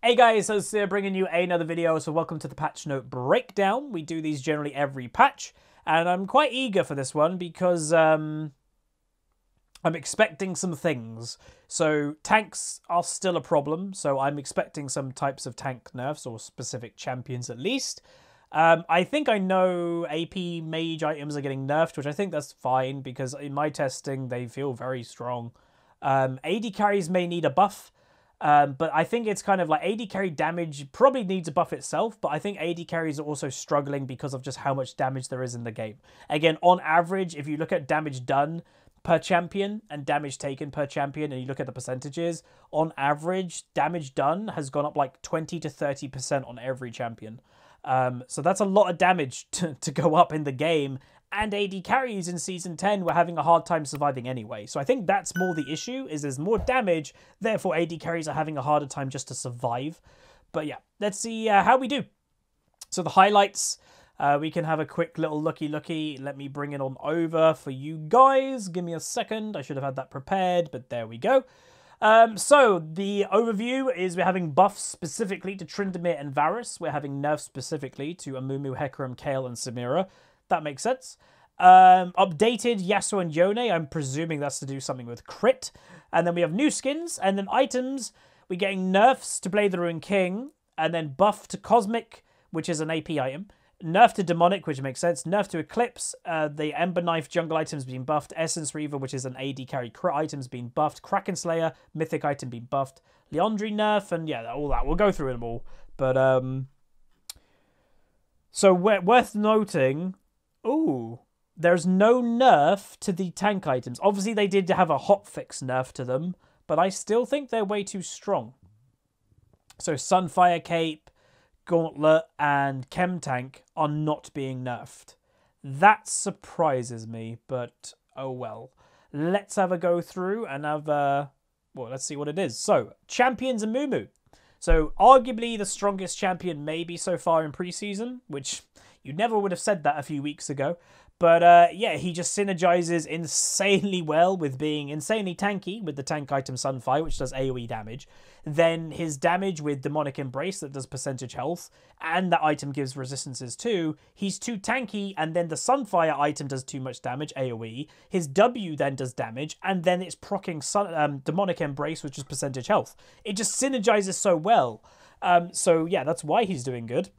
Hey guys, so it's bringing you another video, so welcome to the patch note breakdown. We do these generally every patch, and I'm quite eager for this one because I'm expecting some things. So tanks are still a problem, so I'm expecting some types of tank nerfs, or specific champions at least. I think I know AP mage items are getting nerfed, which I think that's fine, because in my testing they feel very strong. AD carries may need a buff. But I think it's kind of like AD carry damage probably needs a buff itself, but I think AD carries are also struggling because of just how much damage there is in the game. Again, on average, if you look at damage done per champion and damage taken per champion, and you look at the percentages, on average, damage done has gone up like 20 to 30% on every champion. So that's a lot of damage to go up in the game. And AD carries in Season 10 were having a hard time surviving anyway. So I think that's more the issue, is there's more damage, therefore AD carries are having a harder time just to survive. But yeah, let's see how we do. So the highlights, we can have a quick little looky. Let me bring it on over for you guys. Give me a second. I should have had that prepared, but there we go. So the overview is we're having buffs specifically to Tryndamere and Varus. We're having nerfs specifically to Amumu, Hecarim, Kale, and Samira. That makes sense. Updated Yasuo and Yone. I'm presuming that's to do something with crit. And then we have new skins. And then items. We're getting nerfs to play the Rune King. And then buff to Cosmic, which is an AP item. Nerf to Demonic, which makes sense. Nerf to Eclipse. The Ember Knife jungle item's being buffed. Essence Reaver, which is an AD carry crit item's being buffed. Kraken Slayer, mythic item being buffed. Leandry nerf. And yeah, all that. We'll go through them all. But, so worth noting... Ooh, there's no nerf to the tank items. Obviously, they did have a hotfix nerf to them, but I still think they're way too strong. So Sunfire Cape, Gauntlet, and Chem Tank are not being nerfed. That surprises me, but oh well. Let's have a go through and have well, let's see what it is. So, champions and Amumu. So, arguably the strongest champion maybe so far in preseason, which... You never would have said that a few weeks ago. But yeah, he just synergizes insanely well with being insanely tanky with the tank item Sunfire, which does AoE damage. Then his damage with Demonic Embrace that does percentage health, and that item gives resistances too. He's too tanky, and then the Sunfire item does too much damage, AoE. His W then does damage, and then it's proccing Demonic Embrace, which is percentage health. It just synergizes so well. So yeah, that's why he's doing good.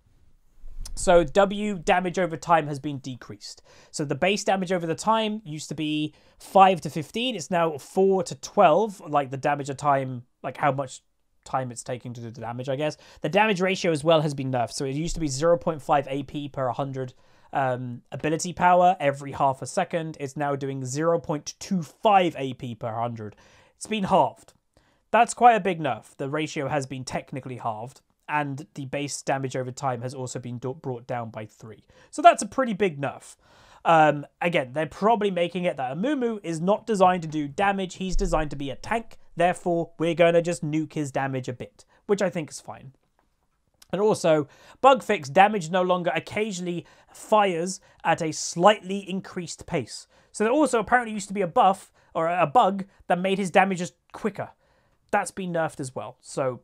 So W damage over time has been decreased. So the base damage over the time used to be 5 to 15. It's now 4 to 12, like the damage of time, like how much time it's taking to do the damage, I guess. The damage ratio as well has been nerfed. So it used to be 0.5 AP per 100 ability power every half a second. It's now doing 0.25 AP per 100. It's been halved. That's quite a big nerf. The ratio has been technically halved. And the base damage over time has also been brought down by 3. So that's a pretty big nerf. Again, they're probably making it that Amumu is not designed to do damage. He's designed to be a tank. Therefore, we're going to just nuke his damage a bit, which I think is fine. And also, bug fix damage no longer occasionally fires at a slightly increased pace. So there also apparently used to be a buff, or a bug, that made his damage just quicker. That's been nerfed as well. So...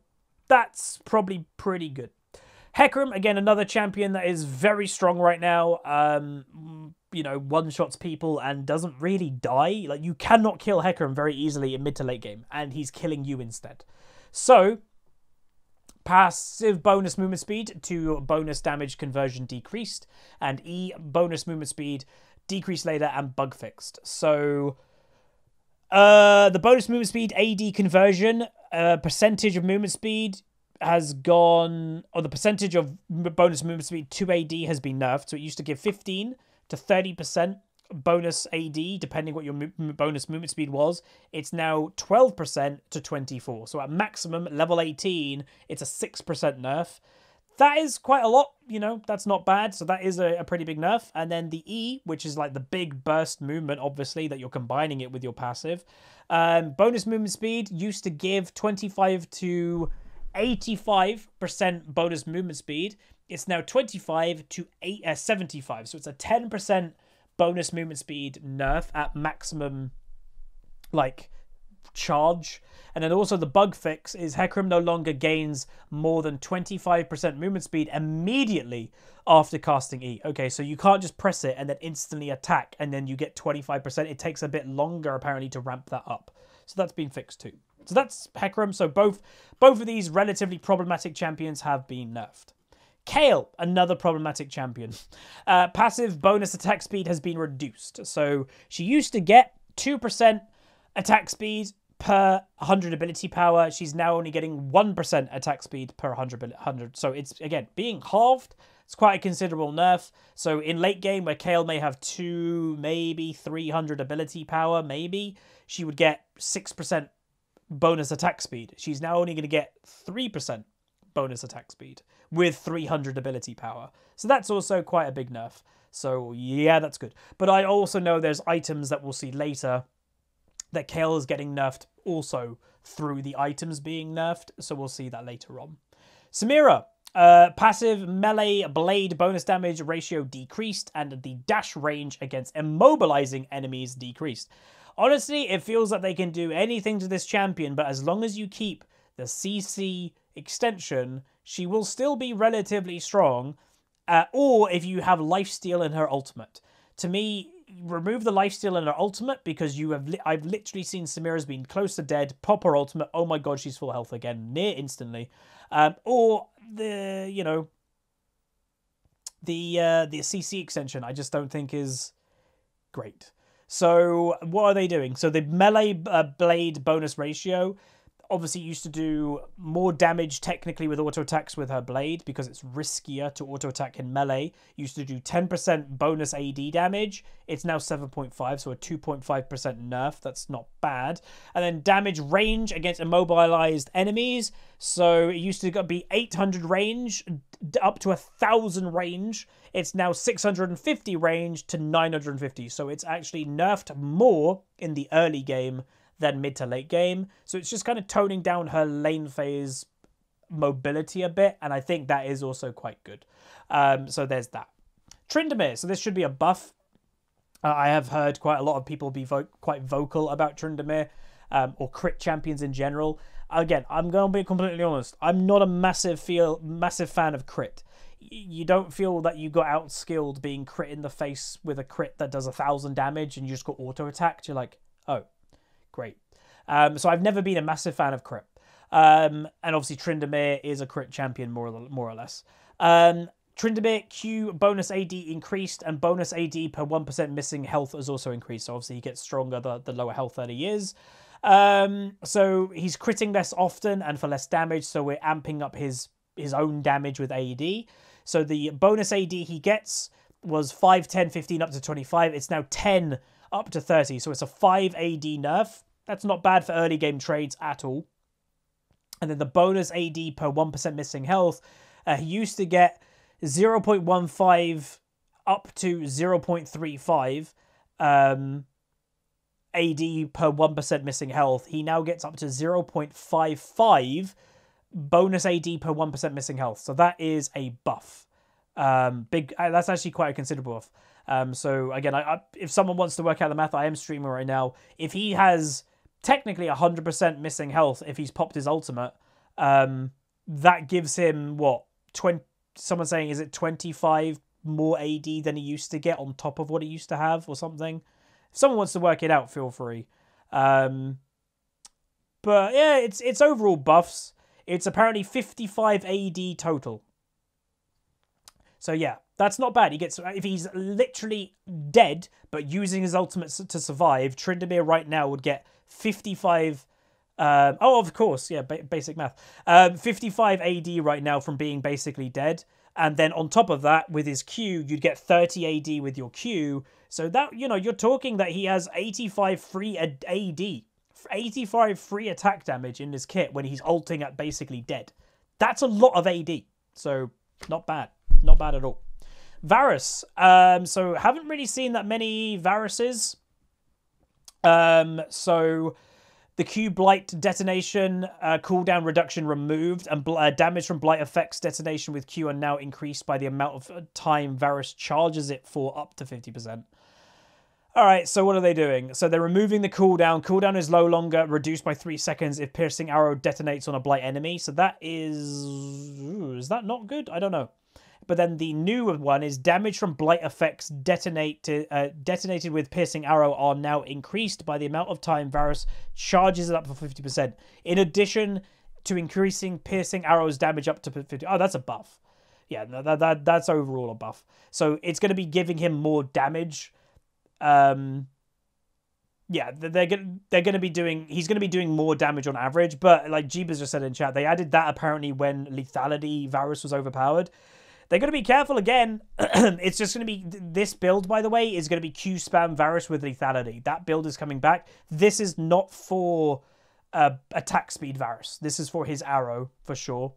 that's probably pretty good. Hecarim, again, another champion that is very strong right now. You know, one-shots people and doesn't really die. Like, you cannot kill Hecarim very easily in mid to late game, and he's killing you instead. So, passive bonus movement speed to bonus damage conversion decreased, and E bonus movement speed decreased later and bug fixed. So... the bonus movement speed AD conversion, percentage of movement speed has gone, or the percentage of bonus movement speed to AD has been nerfed. So it used to give 15 to 30% bonus AD, depending what your bonus movement speed was. It's now 12% to 24. So at maximum, level 18, it's a 6% nerf. That is quite a lot, you know, that's not bad. So that is a pretty big nerf. And then the E, which is like the big burst movement, obviously, that you're combining it with your passive. Bonus movement speed used to give 25 to 85% bonus movement speed. It's now 25 to 75. So it's a 10% bonus movement speed nerf at maximum, like, charge. And then also the bug fix is Hecarim no longer gains more than 25% movement speed immediately after casting E. Okay, so you can't just press it and then instantly attack and then you get 25%. It takes a bit longer apparently to ramp that up. So that's been fixed too. So that's Hecarim. So both of these relatively problematic champions have been nerfed. Kale, another problematic champion. Passive bonus attack speed has been reduced. So she used to get 2% attack speed per 100 ability power. She's now only getting 1% attack speed per 100. So it's, again, being halved. It's quite a considerable nerf. So in late game, where Kale may have 2, maybe 300 ability power, maybe, she would get 6% bonus attack speed. She's now only going to get 3% bonus attack speed with 300 ability power. So that's also quite a big nerf. So yeah, that's good. But I also know there's items that we'll see later that Kale is getting nerfed also through the items being nerfed. So we'll see that later on. Samira, passive melee blade bonus damage ratio decreased and the dash range against immobilizing enemies decreased. Honestly, it feels like they can do anything to this champion, but as long as you keep the CC extension, she will still be relatively strong. Or if you have lifesteal in her ultimate. To me, remove the lifesteal in her ultimate because I've literally seen Samira's been close to dead, pop her ultimate, oh my god, she's full health again, near instantly. Or the CC extension, I just don't think is great. So what are they doing? So the melee blade bonus ratio obviously used to do more damage technically with auto attacks with her blade because it's riskier to auto attack in melee. Used to do 10% bonus AD damage. It's now 7.5, so a 2.5% nerf. That's not bad. And then damage range against immobilized enemies. So it used to be 800 range up to 1,000 range. It's now 650 range to 950. So it's actually nerfed more in the early game than mid to late game. So it's just kind of toning down her lane phase mobility a bit. And I think that is also quite good. So there's that. Tryndamere. So this should be a buff. I have heard quite a lot of people be quite vocal about Tryndamere or crit champions in general. Again, I'm going to be completely honest. I'm not a massive fan of crit. You don't feel that you got outskilled being crit in the face with a crit that does 1,000 damage and you just got auto attacked. You're like, oh, great. So I've never been a massive fan of crit. And obviously Tryndamere is a crit champion more or less. Tryndamere Q bonus AD increased and bonus AD per 1% missing health has also increased. So obviously he gets stronger the lower health that he is. So he's critting less often and for less damage. So we're amping up his own damage with AD. So the bonus AD he gets was 5, 10, 15 up to 25. It's now 10 up to 30. So it's a 5 AD nerf. That's not bad for early game trades at all. And then the bonus AD per 1% missing health. He used to get 0.15 up to 0.35 AD per 1% missing health. He now gets up to 0.55 bonus AD per 1% missing health. So that is a buff. That's actually quite a considerable buff. So again, if someone wants to work out the math, I am streaming right now. If he has technically 100% missing health, if he's popped his ultimate, that gives him what? 20? Someone saying, is it 25 more AD than he used to get on top of what he used to have or something? If someone wants to work it out, feel free. But yeah, it's overall buffs. It's apparently 55 AD total. So yeah, that's not bad. He gets, if he's literally dead, but using his ultimate to survive, Tryndamere right now would get 55... oh, of course, yeah, basic math. 55 AD right now from being basically dead. And then on top of that, with his Q, you'd get 30 AD with your Q. So that, you know, you're talking that he has 85 free AD. 85 free attack damage in his kit when he's ulting at basically dead. That's a lot of AD. So, not bad. Not bad at all. Varus. So, haven't really seen that many Varuses. So... The Q Blight detonation cooldown reduction removed and damage from Blight effects detonation with Q are now increased by the amount of time Varus charges it for up to 50%. All right, so what are they doing? So they're removing the cooldown. Cooldown is no longer reduced by 3 seconds if piercing arrow detonates on a blight enemy. So that is that not good? I don't know. But then the new one is damage from blight effects detonated with piercing arrow are now increased by the amount of time Varus charges it up for 50%. In addition to increasing piercing arrows damage up to 50. Oh, that's a buff. Yeah, that's overall a buff. So it's going to be giving him more damage. Yeah, they're going to be doing. He's going to be doing more damage on average. But like Jeebus just said in chat, they added that apparently when lethality Varus was overpowered. They're going to be careful again. It's just going to be this build, by the way, is going to be Q spam Varus with lethality. That build is coming back. This is not for attack speed Varus. This is for his arrow for sure.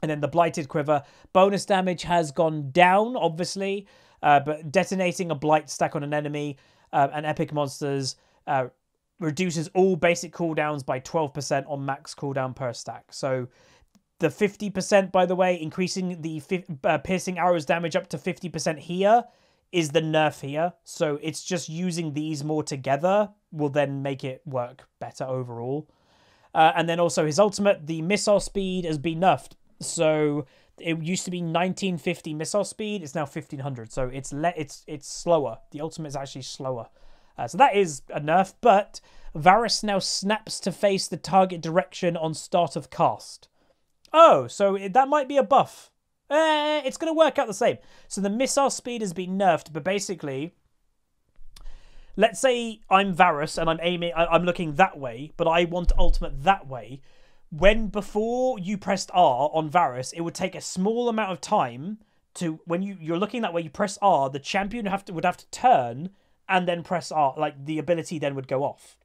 And then the Blighted Quiver. Bonus damage has gone down, obviously. But detonating a Blight stack on an enemy and epic monsters reduces all basic cooldowns by 12% on max cooldown per stack. So the 50%, by the way, increasing the piercing arrows damage up to 50% here is the nerf here. So it's just using these more together will then make it work better overall. And then also his ultimate, the missile speed has been nerfed. So it used to be 1950 missile speed. It's now 1500. So it's slower. The ultimate is actually slower. So that is a nerf. But Varus now snaps to face the target direction on start of cast. Oh, so that might be a buff. It's going to work out the same. So the missile speed has been nerfed. But basically, let's say I'm Varus and I'm looking that way. But I want ultimate that way. Before you pressed R on Varus, it would take a small amount of time to, when you're looking that way, you press R, the champion would have to turn and then press R, like the ability then would go off.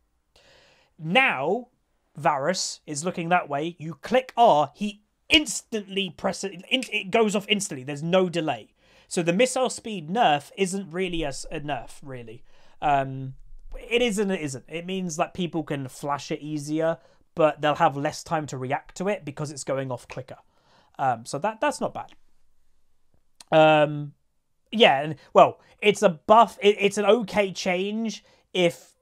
Now, Varus is looking that way, you click R, he instantly it goes off instantly, there's no delay. So the missile speed nerf isn't really a nerf, really. It is and it isn't. It means that people can flash it easier, but they'll have less time to react to it because it's going off quicker. So that's not bad. Yeah, and well, it's a buff. It's an okay change if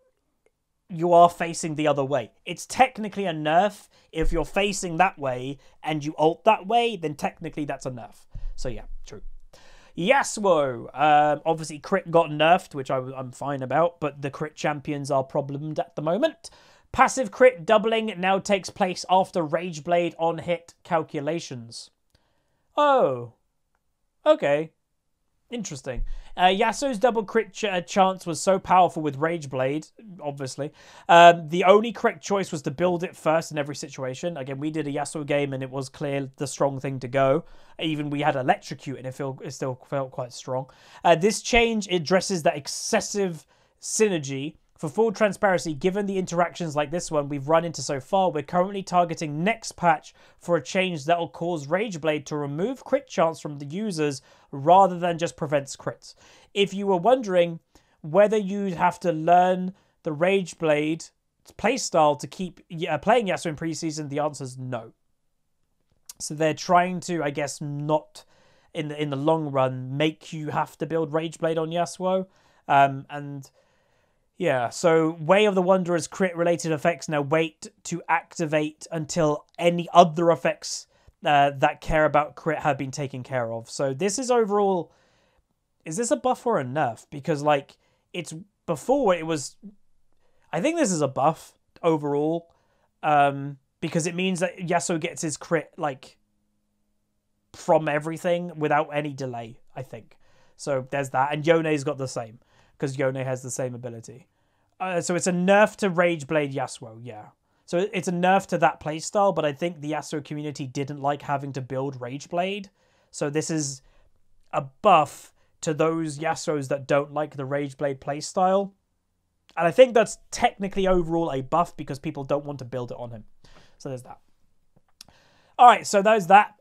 you are facing the other way. It's technically a nerf. If you're facing that way and you ult that way, then technically that's a nerf. So yeah, true. Yasuo, obviously crit got nerfed, which I'm fine about, but the crit champions are problemed at the moment. Passive crit doubling now takes place after Rage Blade on hit calculations. Oh, okay. Interesting. Yasuo's double crit chance was so powerful with Rage Blade, obviously. The only correct choice was to build it first in every situation. Again, we did a Yasuo game and it was clear the strong thing to go. Even we had Electrocute and it still felt quite strong. This change addresses that excessive synergy. For full transparency, given the interactions like this one we've run into so far, we're currently targeting next patch for a change that will cause Rage Blade to remove crit chance from the users rather than just prevents crits. If you were wondering whether you'd have to learn the Rage Blade playstyle to keep playing Yasuo in preseason, the answer is no. So they're trying to, I guess, not in the long run make you have to build Rage Blade on Yasuo, and yeah, so Way of the Wanderer's crit-related effects now wait to activate until any other effects that care about crit have been taken care of. So this is overall... Is this a buff or a nerf? Because, like, it's... Before, it was... I think this is a buff overall. Because it means that Yasuo gets his crit, like, from everything without any delay, I think. So there's that. And Yone's got the same. Because Yone has the same ability. So it's a nerf to Rage Blade Yasuo, yeah. So it's a nerf to that playstyle, but I think the Yasuo community didn't like having to build Rage Blade. So this is a buff to those Yasuos that don't like the Rage Blade playstyle. And I think that's technically overall a buff because people don't want to build it on him. So there's that. Alright, so there's that.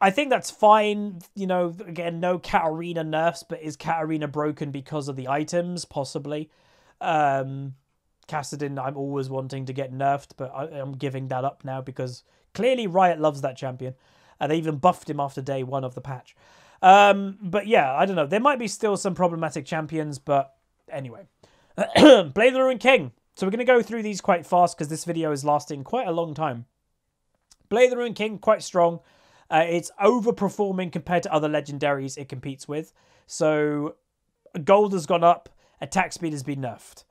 I think that's fine. You know, again, no Katarina nerfs, but is Katarina broken because of the items? Possibly. Kassadin, I'm always wanting to get nerfed, but I'm giving that up now because clearly Riot loves that champion. They even buffed him after day 1 of the patch. But yeah, I don't know. There might be still some problematic champions, but anyway. Blade of the Rune King. So we're going to go through these quite fast because this video is lasting quite a long time. Blade of the Rune King, quite strong. It's overperforming compared to other legendaries it competes with. So gold has gone up. Attack speed has been nerfed.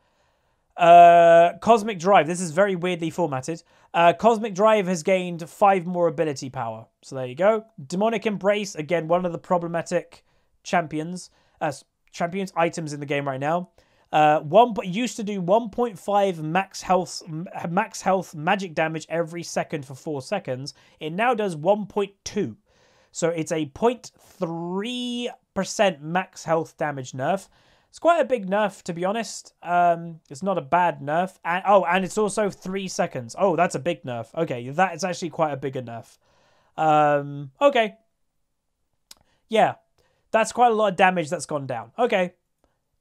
Cosmic Drive. This is very weirdly formatted. Cosmic Drive has gained 5 more ability power. So there you go. Demonic Embrace. Again, one of the problematic champions items in the game right now. Used to do 1.5 max health magic damage every second for 4 seconds. It now does 1.2. So it's a 0.3% max health damage nerf. It's quite a big nerf, to be honest. It's not a bad nerf. And it's also 3 seconds. Oh, that's a big nerf. Okay, that is actually quite a bigger nerf. Okay. Yeah, that's quite a lot of damage that's gone down. Okay.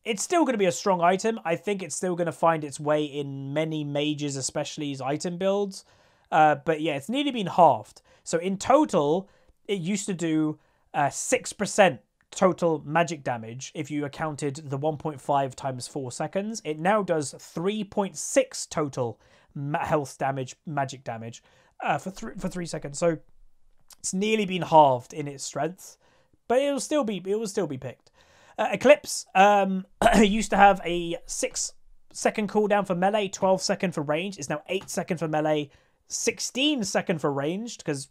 It's still going to be a strong item. I think it's still going to find its way in many mages, especially as item builds. But yeah, it's nearly been halved. So in total, it used to do 6% total magic damage if you accounted the 1.5 times 4 seconds. It now does 3.6 total health damage, magic damage for 3 seconds. So it's nearly been halved in its strength, but it will still be picked. Eclipse used to have a 6-second cooldown for melee, 12-second for range. It's now 8-second for melee, 16-second for ranged, because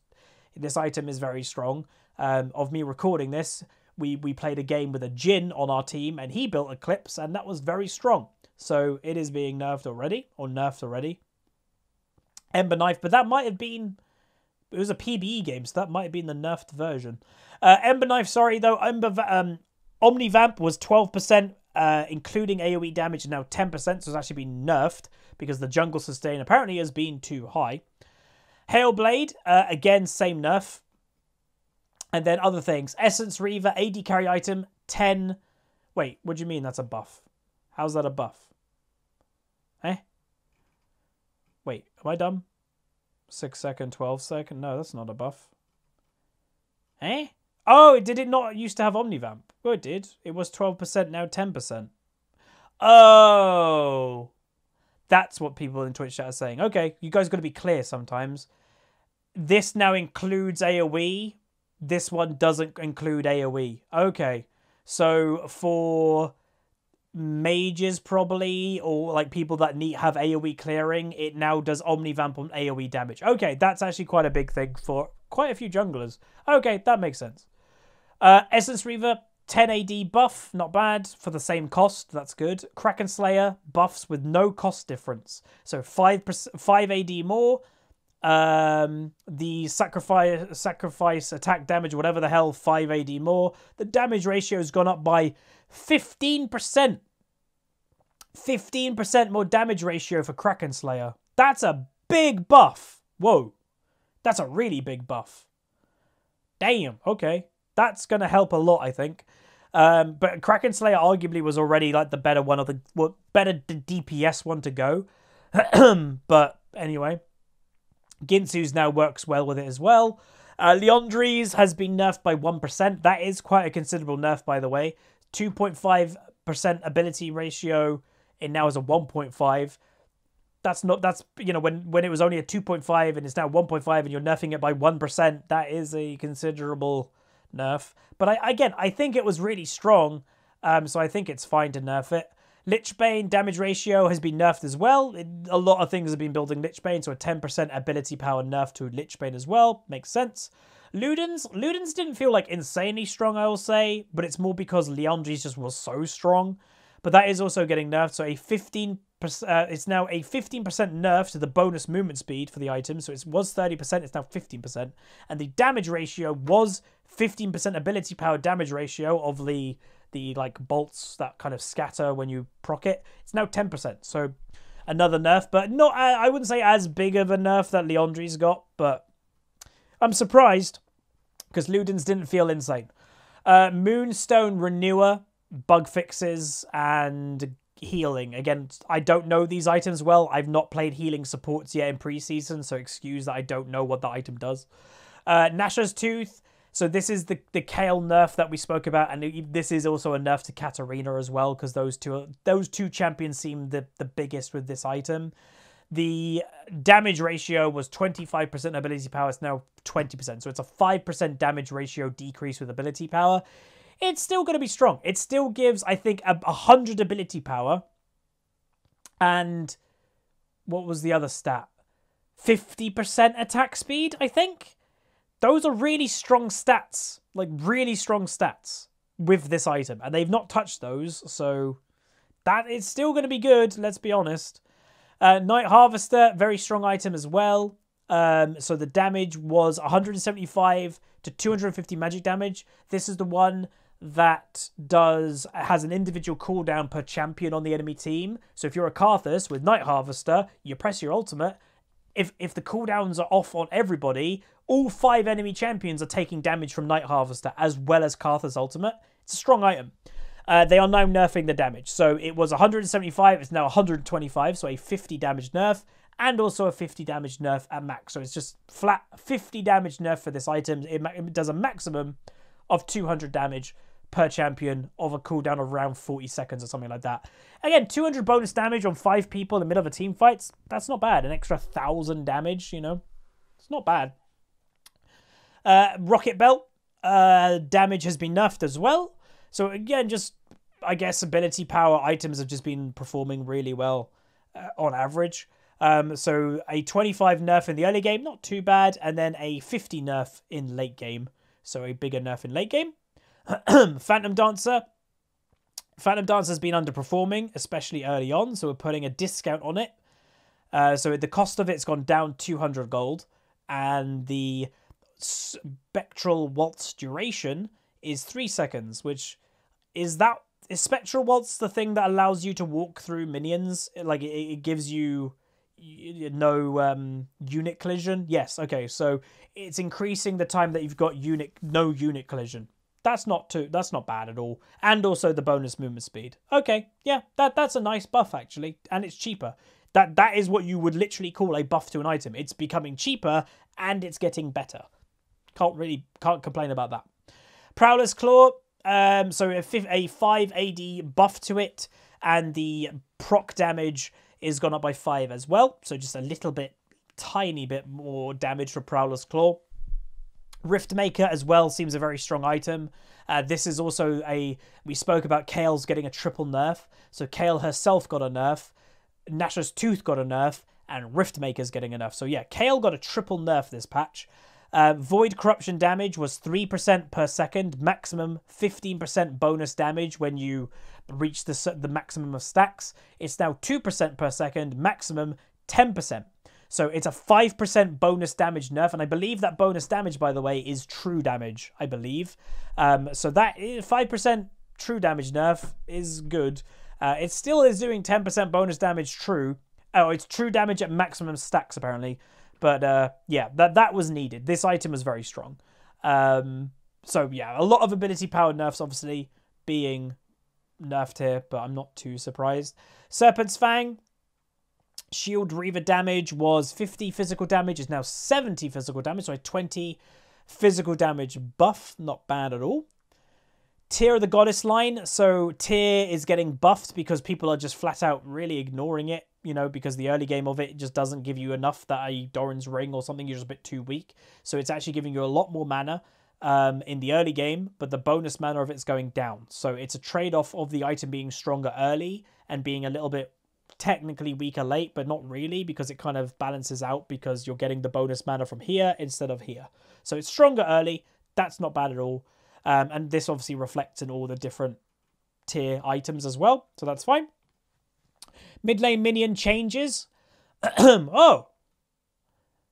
this item is very strong. Of me recording this, we played a game with a Jin on our team, and he built Eclipse, and that was very strong. So it is being nerfed already. Ember Knife, but that might have been... It was a PBE game, so that might have been the nerfed version. Ember Knife, sorry, though. Omnivamp was 12%, including AoE damage, and now 10%, so it's actually been nerfed because the jungle sustain apparently has been too high. Hailblade, again, same nerf. And then other things. Essence Reaver, AD carry item, 10. Wait, what do you mean that's a buff? How's that a buff? Eh? Wait, am I dumb? 6 second, 12 second? No, that's not a buff. Eh? Oh, did it not used to have Omnivamp? Oh, it did. It was 12%, now 10%. Oh. That's what people in Twitch chat are saying. Okay, you guys got to be clear sometimes. This now includes AoE. This one doesn't include AoE. Okay. So for mages probably, or like people that have AoE clearing, it now does Omnivamp on AoE damage. Okay, that's actually quite a big thing for quite a few junglers. Okay, that makes sense. Essence Reaver, 10 AD buff, not bad, for the same cost, that's good. Kraken Slayer, buffs with no cost difference. So 5 AD more. The sacrifice attack damage, whatever the hell, 5 AD more. The damage ratio has gone up by 15%. 15% more damage ratio for Kraken Slayer. That's a big buff. Whoa. That's a really big buff. Damn, okay. That's going to help a lot, I think. But Kraken Slayer arguably was already like the better one of the better DPS one to go. But anyway, Ginsu's now works well with it as well. Liandry's has been nerfed by 1%. That is quite a considerable nerf, by the way. 2.5% ability ratio. It now is a 1.5. That's you know, when it was only a 2.5 and it's now 1.5 and you're nerfing it by 1%, that is a considerable nerf. But I think it was really strong, so I think it's fine to nerf it. Lichbane damage ratio has been nerfed as well. A lot of things have been building Lichbane, so a 10% ability power nerf to Lichbane as well. Makes sense. Ludens didn't feel like insanely strong, I will say, but it's more because Liandry's just was so strong. But that is also getting nerfed, so it's now a 15% nerf to the bonus movement speed for the item. So it was 30%, it's now 15%. And the damage ratio was 15% ability power damage ratio of the like bolts that kind of scatter when you proc it. It's now 10%. So another nerf, but not, I wouldn't say as big of a nerf that Liandry's got, but I'm surprised because Ludens didn't feel insane. Moonstone Renewer, bug fixes, and healing. Again, I don't know these items well. I've not played healing supports yet in preseason, so excuse that I don't know what the item does. Nashor's Tooth, So this is the Kale nerf that we spoke about, and this is also a nerf to Katarina as well, because those two champions seem the biggest with this item. The damage ratio was 25% ability power. It's now 20%. So it's a 5% damage ratio decrease with ability power. It's still going to be strong. It still gives, I think, 100 ability power. And what was the other stat? 50% attack speed, I think? Those are really strong stats. Like, really strong stats with this item. And they've not touched those. So that is still going to be good, let's be honest. Night Harvester, very strong item as well. So the damage was 175 to 250 magic damage. This is the one that has an individual cooldown per champion on the enemy team. So if you're a Karthus with Night Harvester, you press your ultimate. If the cooldowns are off on everybody, all 5 enemy champions are taking damage from Night Harvester as well as Karthus ultimate. It's a strong item. They are now nerfing the damage. So it was 175, it's now 125, so a 50 damage nerf, and also a 50 damage nerf at max. So it's just flat 50 damage nerf for this item. It does a maximum of 200 damage per champion of a cooldown of around 40 seconds or something like that. Again, 200 bonus damage on 5 people in the middle of a team fight, that's not bad. An extra 1,000 damage, you know, it's not bad. Rocket Belt, damage has been nerfed as well. So again, just, I guess, ability power items have just been performing really well on average. So a 25 nerf in the early game, not too bad. And then a 50 nerf in late game. So a bigger nerf in late game. Phantom Dancer. Phantom Dancer has been underperforming, especially early on. So we're putting a discount on it. So the cost of it's gone down 200 gold. And the Spectral Waltz duration is 3 seconds, which is Spectral Waltz the thing that allows you to walk through minions? Like, it gives you no unit collision? Yes, okay, so it's increasing the time that you've got no unit collision. That's not bad at all. And also the bonus movement speed. Okay, yeah, that's a nice buff, actually, and it's cheaper. That is what you would literally call a buff to an item. It's becoming cheaper, and it's getting better. Can't complain about that. Prowler's Claw, so a 5 AD buff to it, and the proc damage is gone up by 5 as well. So just a little bit, tiny bit more damage for Prowler's Claw. Riftmaker as well seems a very strong item. This is also we spoke about Kale's getting a triple nerf. So Kale herself got a nerf, Nashor's Tooth got a nerf, and Riftmaker's getting a nerf. So yeah, Kale got a triple nerf this patch. Void Corruption damage was 3% per second, maximum 15% bonus damage when you reach the maximum of stacks. It's now 2% per second, maximum 10%. So it's a 5% bonus damage nerf, and I believe that bonus damage, by the way, is true damage, I believe. So that 5% true damage nerf is good. It still is doing 10% bonus damage true. Oh, it's true damage at maximum stacks, apparently. But yeah, that was needed. This item was very strong. So yeah, a lot of ability power nerfs obviously being nerfed here, but I'm not too surprised. Serpent's Fang. Shield Reaver damage was 50 physical damage, is now 70 physical damage, so a 20 physical damage buff. Not bad at all. Tear of the Goddess line. So Tear is getting buffed because people are just flat out really ignoring it, you know, because the early game of it just doesn't give you enough that a Doran's Ring or something, you're just a bit too weak. So it's actually giving you a lot more mana in the early game, but the bonus mana of it's going down. So it's a trade-off of the item being stronger early and being a little bit technically weaker late, but not really, because it kind of balances out because you're getting the bonus mana from here instead of here. So it's stronger early. That's not bad at all. And this obviously reflects in all the different tier items as well. So that's fine. Mid lane minion changes. Oh.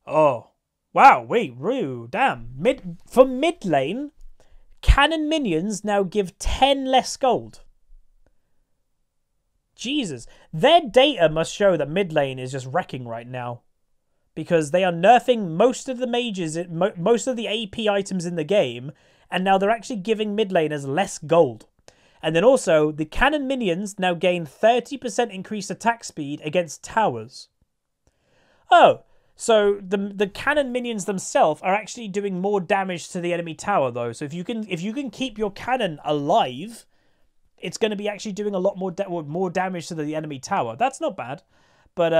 Wow. Wait. Damn. For mid lane, cannon minions now give 10 less gold. Jesus. Their data must show that mid lane is just wrecking right now, because they are nerfing most of the mages, most of the AP items in the game, and now they're actually giving mid laners less gold. And then also, the cannon minions now gain 30% increased attack speed against towers. Oh, So the cannon minions themselves are actually doing more damage to the enemy tower, though. So if you can keep your cannon alive, it's going to be actually doing a lot more damage to the enemy tower. That's not bad. But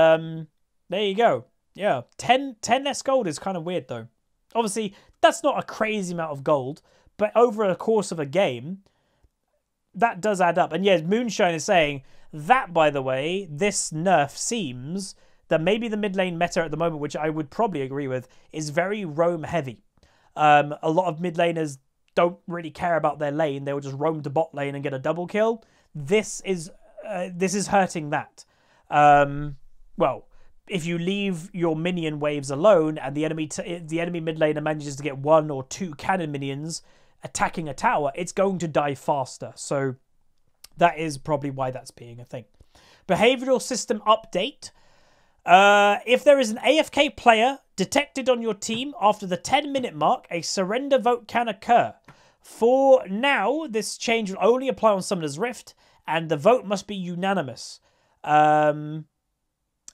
there you go. Yeah, 10 less gold is kind of weird, though. Obviously, that's not a crazy amount of gold, but over a course of a game, that does add up. And yeah, Moonshine is saying that, by the way, this nerf seems that maybe the mid lane meta at the moment, which I would probably agree with, is very roam heavy. A lot of mid laners don't really care about their lane. They will just roam to bot lane and get a double kill. This is hurting that. Well, if you leave your minion waves alone and the enemy mid laner manages to get 1 or 2 cannon minions attacking a tower, it's going to die faster. So that is probably why that's being a thing. Behavioral system update. If there is an AFK player detected on your team after the 10-minute mark, a surrender vote can occur. For now, this change will only apply on Summoner's Rift, and the vote must be unanimous.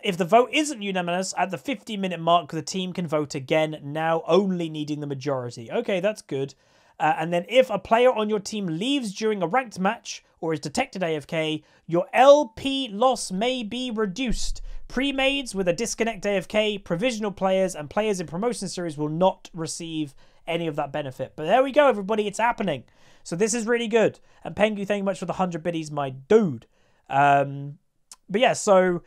If the vote isn't unanimous, at the 50-minute mark, the team can vote again, now only needing the majority. Okay, that's good. And then if a player on your team leaves during a ranked match or is detected AFK, your LP loss may be reduced. Pre-mades with a disconnect AFK, provisional players, and players in promotion series will not receive any of that benefit. But there we go, everybody. It's happening. So this is really good. And Pengu, thank you much for the 100 biddies, my dude. But yeah, so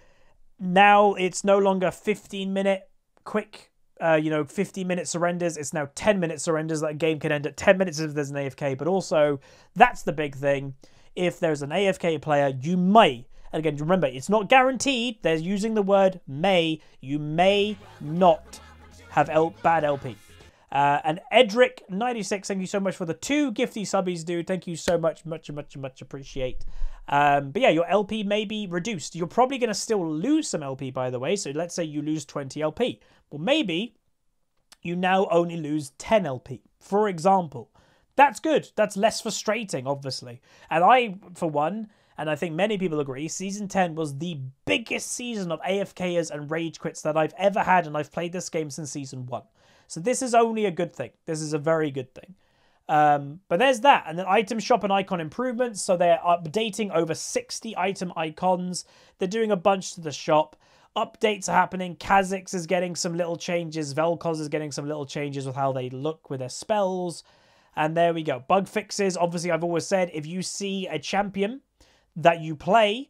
now it's no longer 15-minute quick, 15-minute surrenders. It's now 10-minute surrenders. That game can end at 10 minutes if there's an AFK. But also, that's the big thing. If there's an AFK player, you may... And again, remember, it's not guaranteed. They're using the word may. You may not have bad LP. And Edric96, thank you so much for the 2 gifty subbies, dude. Thank you so much. Much appreciate. But yeah, your LP may be reduced. You're probably going to still lose some LP, by the way. So let's say you lose 20 LP. Well, maybe you now only lose 10 LP, for example. That's good. That's less frustrating, obviously. And I, for one... And I think many people agree, Season 10 was the biggest season of AFKers and rage quits that I've ever had, and I've played this game since Season 1. So this is only a good thing. This is a very good thing. But there's that. And then item shop and icon improvements. So they're updating over 60 item icons. They're doing a bunch to the shop. Updates are happening. Kha'Zix is getting some little changes. Vel'Koz is getting some little changes with how they look with their spells. And there we go. Bug fixes. Obviously, I've always said, if you see a champion that you play,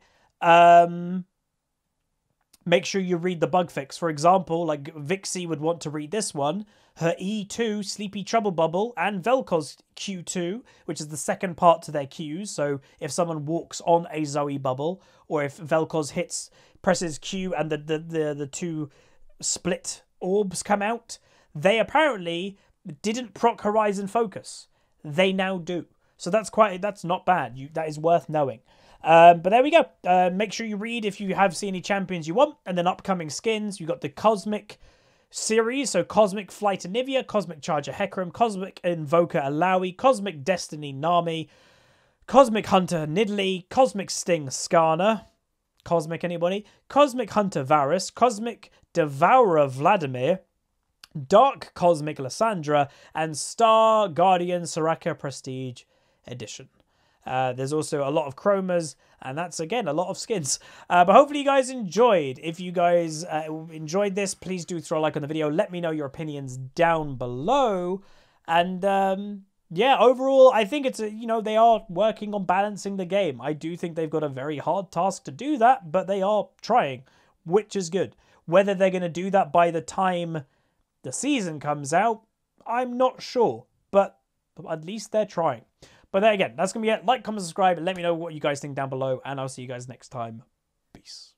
make sure you read the bug fix. For example, like Vixie would want to read this one, her E2, Sleepy Trouble Bubble, and Vel'Koz Q2, which is the second part to their Qs. So if someone walks on a Zoe bubble, or if Vel'Koz presses Q and the 2 split orbs come out, they apparently didn't proc Horizon Focus. They now do. So that's not bad. That is worth knowing. But there we go. Make sure you read if you have seen any champions you want. And then upcoming skins. You've got the Cosmic series. So Cosmic Flight Anivia, Cosmic Charger Hecarim, Cosmic Invoker Alawi, Cosmic Destiny Nami, Cosmic Hunter Nidalee, Cosmic Sting Skarner, Cosmic anybody? Cosmic Hunter Varus, Cosmic Devourer Vladimir, Dark Cosmic Lysandra, and Star Guardian Soraka Prestige Edition. There's also a lot of chromas, and that's, again, a lot of skins. But hopefully you guys enjoyed. If you guys enjoyed this, please do throw a like on the video. Let me know your opinions down below. And, yeah, overall, I think it's, they are working on balancing the game. I do think they've got a very hard task to do that, but they are trying, which is good. Whether they're going to do that by the time the season comes out, I'm not sure. But at least they're trying. But there again, that's going to be it. Like, comment, subscribe, and let me know what you guys think down below. And I'll see you guys next time. Peace.